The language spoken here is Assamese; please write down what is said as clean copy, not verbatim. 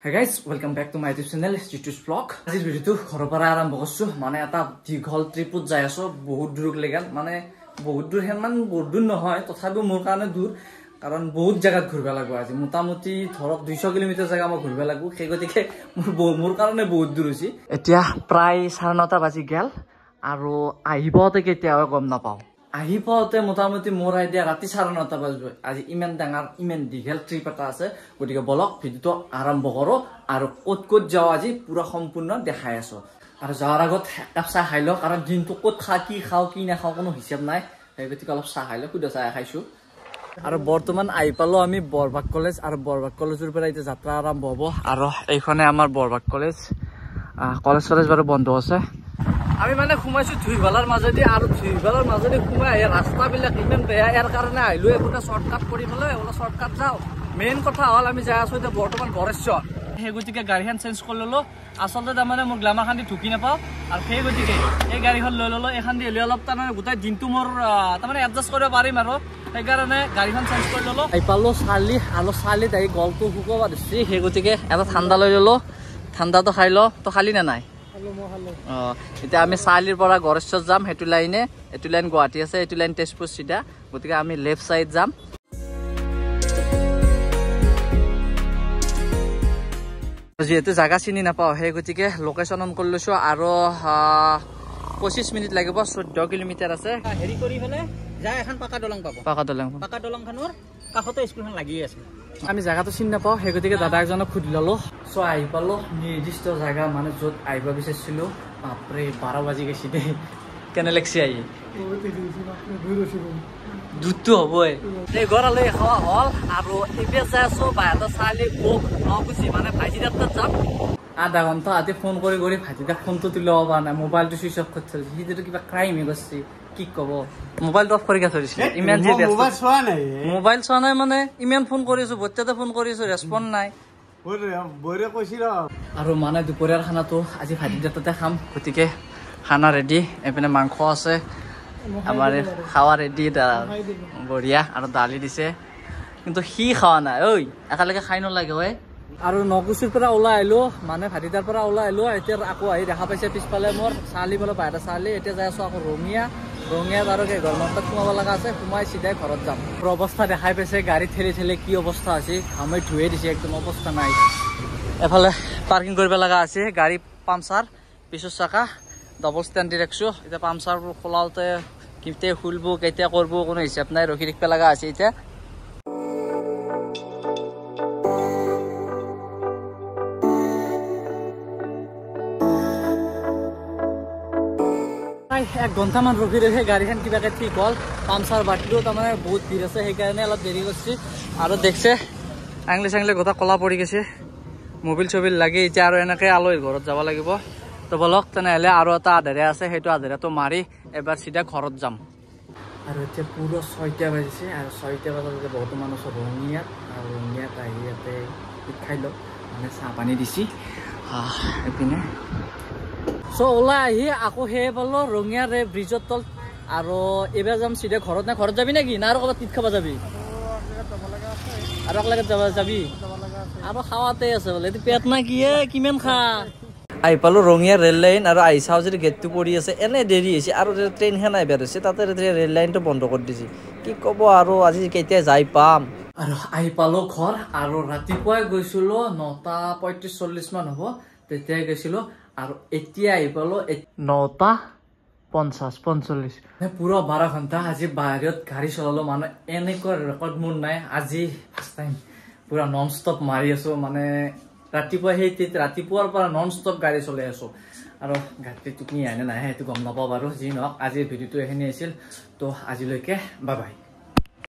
Hey guys, welcome back to my YouTube channel, Jitus Vlog. This video to khorpara aram bogosu, mane eta dighol triput jai aso, bahut dur legal, mane bahut dur heman bordun nohoy, tothabi mor karone dur, karon bahut jagat ghurba lagbo aji. Motamoti thorok 200 km jaga ma ghurba lagbo, sei gotike mor karone bahut dur hoisi. Etia pray 9:30 baji gel, aru ahibote ketia gom na pao. আহিপতে মোটামুটি মোৰ আইডিয়া ৰাতি 9:30 বাজব আজি ইমান ডাঙৰ ইমান দীঘল ট্ৰিপ এটা আছে গতিকে বলক ভিডিওটো আৰম্ভ কৰো আৰু ক'ত ক'ত যাও আজি পুৰা সম্পূৰ্ণ দেখাই আছো আৰু যাৱাৰ আগত একাপ চাহ খাই লও কাৰণ দিনটো ক'ত কি খাও কি না খাও কোনো হিচাপ নাই সেই গতিকে অলপ চাহ খাই লও কুদা চাহ খাইছো আৰু বৰ্তমান আই পালো আমি বৰবাগ কলেজ আৰু বৰবাগ কলেজৰ পৰা এতিয়া যাত্ৰা আৰম্ভ হ'ব আৰু এইখনে আমাৰ বৰবাগ কলেজ কলেজ বাৰু বন্ধ আছে আমি মানে ঘুমাইছো ধুইবালাৰ মাজেদি আৰু ধুইবালাৰ মাজেদি ঘুমাই আহে ৰাস্তাবিলাক ইমান বেয়া ইয়াৰ কাৰণে আহিলো এটা শৰ্টকাট কৰি পেলাই ওলা শৰ্টকাট যাও মেইন কথা হ'ল আমি যাই আছো এতিয়া বৰ্তমান গড়েশ্বৰ সেই গতিকে গাড়ীখন চেঞ্জ কৰি ললো আচলতে তাৰমানে মোৰ গ্লামাৰখন দি ঢুকি নাপাওঁ আৰু সেই গতিকে এই গাড়ীখন লৈ ললো এখন দি লৈ অলপ তাৰমানে গোটেই দিনটো মোৰ তাৰমানে এডজাষ্ট কৰিব পাৰিম আৰু সেইকাৰণে গাড়ীখন চেঞ্জ কৰি ললো আহি পালো চালিত আহি গলটো শুকাব দিছি সেই গতিকে এটা ঠাণ্ডা লৈ ললো ঠাণ্ডাটো খাই ল তো খালি না নাই এতিয়া আমি চালিৰ পৰা গড়েশ্বৰ যাম হেতু লাইনে এটু লাইন গুৱাহাটী আছে এটু লাইন তেজপুৰ সিধা গতিকে আমি লেফট সাইড যাম যেহেতু জায়গা চিনি নাপাওঁ সেই গতিকে লোকেশন অন কৰি লৈছো আৰু 25 মিনিট লাগিব 14 কিলোমিটাৰ আছে হেৰি কৰি ফেলে যাই এখন পাকা দলং পাব পাকা দলংখনৰ কাষতে স্কুলখন লাগি আছে আমি জায়গাটো চিনি নাপাওঁ সেই গতিকে দাদা একজনক সুধি ললো সো আহি পালো নিৰ্দিষ্ট জায়গা মানে য'ত আহিব বিচাৰিছিলো বাপৰে 12 বাজি গৈছে দেই কেনে লাগছে আহি দুটো হ'বই এই ঘৰলৈ খোৱা হ'ল আৰু এতিয়া যাই আছো বাহিৰত চালি কক নগুচি মানে ভাইটিদাৰ তাত যাম আধা ঘণ্টা আদি ফোন কৰি ভাইটিদাক ফোনটো তুলি ল'ব পৰা নাই মোবাইলটো চুইচ অফ কৰি থৈছে সিটো কিবা ক্ৰাইমে কৰিছে কি কব মোবাইলটো অফ কৰি থৈছে ইমান যে মোবাইল চোৱা নাই মানে ইমান ফোন কৰিছো বচ্চাতে ফোন কৰিছো ৰেছপন্স নাই আৰু মানে দুপৰীয়াৰ খানাটো আজি ভাইটিদাৰ তাতে খাম গতিকে খানা ৰেডি এপিনে মাংস আছে আমাৰ খাৱা ৰেডি বঢ়িয়া আৰু দালি দিছে কিন্তু সি খাৱা নাই ঐ একেলগে খাই নলাগে ঐ আৰু নগুচিৰ পৰা ওলাই আহিলো মানে ভাটিদাৰ পৰা ওলাই আহিলো এতিয়া আকৌ আহি দেখা পাইছে পিছফালে মোৰ চালি বলে বাহিৰত চালি এতিয়া যাই আছো আকৌ ৰঙিয়াত আৰু গৰমত সোমাব লগা আছে সোমাই চিধাই ঘৰত যাম অৱস্থা দেখাই পাইছে গাড়ী ঠেলি কি অৱস্থা আছে আমি ধুয়ে দিছে একদম অৱস্থা নাই এফালে পাৰ্কিং কৰিব লগা আছে গাড়ী পামচাৰ পিছৰ চাকা ডবল ষ্টেণ্ড দি ৰাখছো এতিয়া পামচাৰবোৰ খোলাওতে কেতিয়া খুলব কেতিয়া কৰিব কোনো হিচাপ নাই ৰখি থাকিব লগা আছে এতিয়া এক ঘণ্টামান ৰখি গাড়ীখন কিবাকে ঠিক হ'ল পামচাৰ বাটিলেও তাৰমানে বহুত ভিৰ আছে সেইকাৰণে অলপ দেৰি কৰিছে আৰু দেখছে আঙলি গোটা কলা পৰি গৈছে মোবিল চবিল লাগি এতিয়া আৰু এনেকে আলহীৰ ঘৰত যাব লাগিব তো বলক তেনেহ'লে আৰু এটা আধাৰে আছে সেইটো আধাৰেটো মাৰি এবাৰ চিধা ঘৰত যাম আৰু এতিয়া পুৰা 6টা বাজিছে আৰু 6টা বজাত বৰ্তমান আছো ৰঙিয়াত আৰু ৰঙিয়াত আহি ইয়াতে খাই লওক মানে চাহ পানী দিছি এইপিনে চ' ওলাই আহি আকৌ সেই পালো ৰঙিয়াৰ ব্ৰিজৰ তল আৰু এইবাৰ যাম চিধা ঘৰত নে ঘৰত যাবি নেকি না আৰু ক'ৰবাত টিট খাব যাবি আৰু একেলগে যাবি আৰু খাৱাতে আছে বোলে এইটো পেট না কি কিমান খা আহি পালো ৰঙিয়া ৰেল লাইন আৰু আহি চাওঁ যদি গেটটো পৰি আছে এনে দেৰি হৈছে আৰু ট্ৰেইনখন আহিব হৈছে তাতে ৰেল লাইনটো বন্ধ কৰি দিছে কি ক'ব আৰু আজি কেতিয়া যাই পাম আৰু আহি পালো ঘৰ আৰু ৰাতিপুৱাই গৈছিলো 9:35-40 মান হ'ব তেতিয়াই গৈছিলো আৰু এতিয়া আহি পালো 9:50-45 পুৰা 12 ঘণ্টা আজি বাহিৰত গাড়ী চলালো মানে এনেকুৱা ৰেকৰ্ড মোৰ নাই আজি ফাৰ্ষ্ট টাইম পুৰা নন ষ্টপ মাৰি আছো মানে ৰাতিপুৱাৰ পৰা নন ষ্টপ গাড়ী চলাই আছো আৰু গাড়ীটো টোপনি আহে নে নাহে সেইটো গম নাপাওঁ বাৰু যি নহওক আজিৰ ভিডিঅ'টো এইখিনি আছিল তো আজিলৈকে বাই বাই